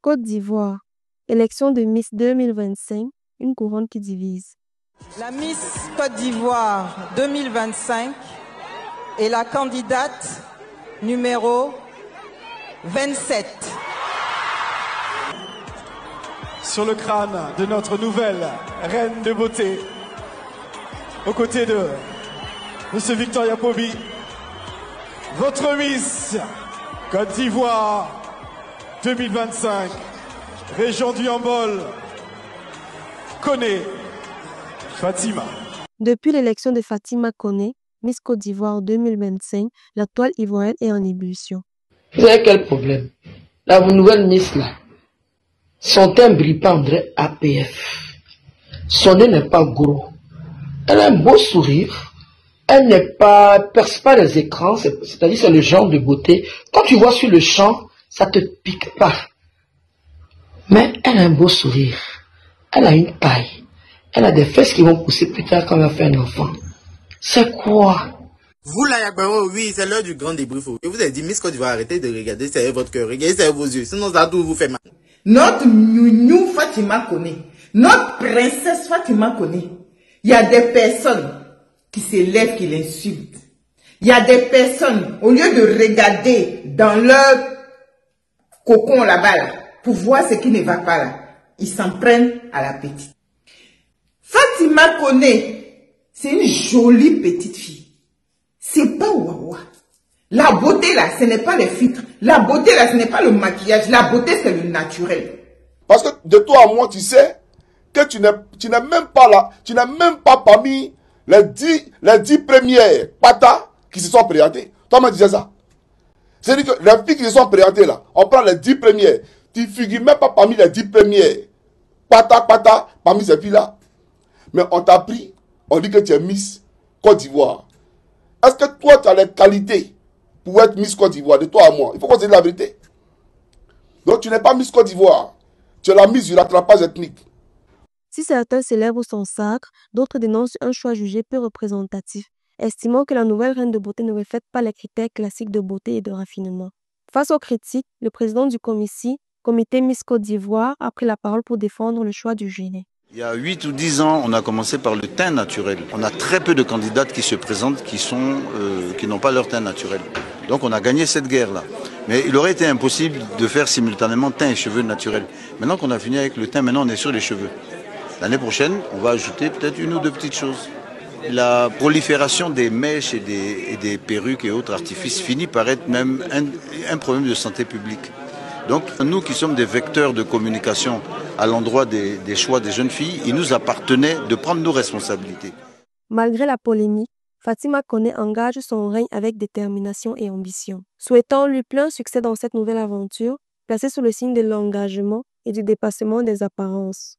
Côte d'Ivoire. Élection de Miss 2025, une couronne qui divise. La Miss Côte d'Ivoire 2025 est la candidate numéro 27. Sur le crâne de notre nouvelle reine de beauté, aux côtés de M. Victoria Pobi, votre Miss Côte d'Ivoire 2025, région du Yambol, Koné Fatima. Depuis l'élection de Fatima Koné, Miss Côte d'Ivoire 2025, la toile ivoirienne est en ébullition. Vous avez quel problème? La nouvelle Miss là, son teint brille pas, on dirait APF. Son nez n'est pas gros. Elle a un beau sourire. Elle n'est pas, perce pas les écrans, c'est-à-dire c'est le genre de beauté. Quand tu vois sur le champ, ça te pique pas. Mais elle a un beau sourire. Elle a une taille. Elle a des fesses qui vont pousser plus tard quand elle va faire un enfant. C'est quoi? Vous là, Yagbaro, oui, c'est l'heure du grand débrief. Et vous avez dit, Miss Côte d'Ivoire, arrêtez de regarder, c'est votre cœur. Regardez, c'est vos yeux. Sinon, ça tout vous fait mal. Notre Nounou Fatima Koné, notre princesse Fatima Koné, il y a des personnes qui s'élèvent, qui l'insultent. Il y a des personnes, au lieu de regarder dans leur cocon là-bas, là, pour voir ce qui ne va pas là, ils s'en prennent à la petite. Fatima Koné, c'est une jolie petite fille. C'est pas wawa. La beauté là, ce n'est pas les filtres. La beauté là, ce n'est pas le maquillage. La beauté, c'est le naturel. Parce que de toi à moi, tu sais que tu n'es même pas là. Tu n'es même pas parmi les 10 premières patas qui se sont présentées. Toi, me disais ça. C'est-à-dire que les filles qui se sont présentées là, on prend les 10 premières. Tu ne figures même pas parmi les 10 premières patas parmi ces filles-là. Mais on t'a pris, on dit que tu es Miss Côte d'Ivoire. Est-ce que toi, tu as les qualités pour être Miss Côte d'Ivoire, de toi à moi? Il faut qu'on se dise la vérité. Donc, tu n'es pas Miss Côte d'Ivoire. Tu es la Miss du rattrapage ethnique. Si certains célèbrent son sacre, d'autres dénoncent un choix jugé peu représentatif, estimant que la nouvelle reine de beauté ne reflète pas les critères classiques de beauté et de raffinement. Face aux critiques, le président du comité Miss Côte d'Ivoire a pris la parole pour défendre le choix du jury. Il y a 8 ou 10 ans, on a commencé par le teint naturel. On a très peu de candidates qui se présentent qui n'ont pas leur teint naturel. Donc on a gagné cette guerre-là. Mais il aurait été impossible de faire simultanément teint et cheveux naturels. Maintenant qu'on a fini avec le teint, maintenant on est sur les cheveux. L'année prochaine, on va ajouter peut-être une ou deux petites choses. La prolifération des mèches et des perruques et autres artifices finit par être même un problème de santé publique. Donc nous qui sommes des vecteurs de communication à l'endroit des choix des jeunes filles, il nous appartenait de prendre nos responsabilités. Malgré la polémique, Fatima Koné engage son règne avec détermination et ambition. Souhaitant-lui plein succès dans cette nouvelle aventure, placée sous le signe de l'engagement et du dépassement des apparences.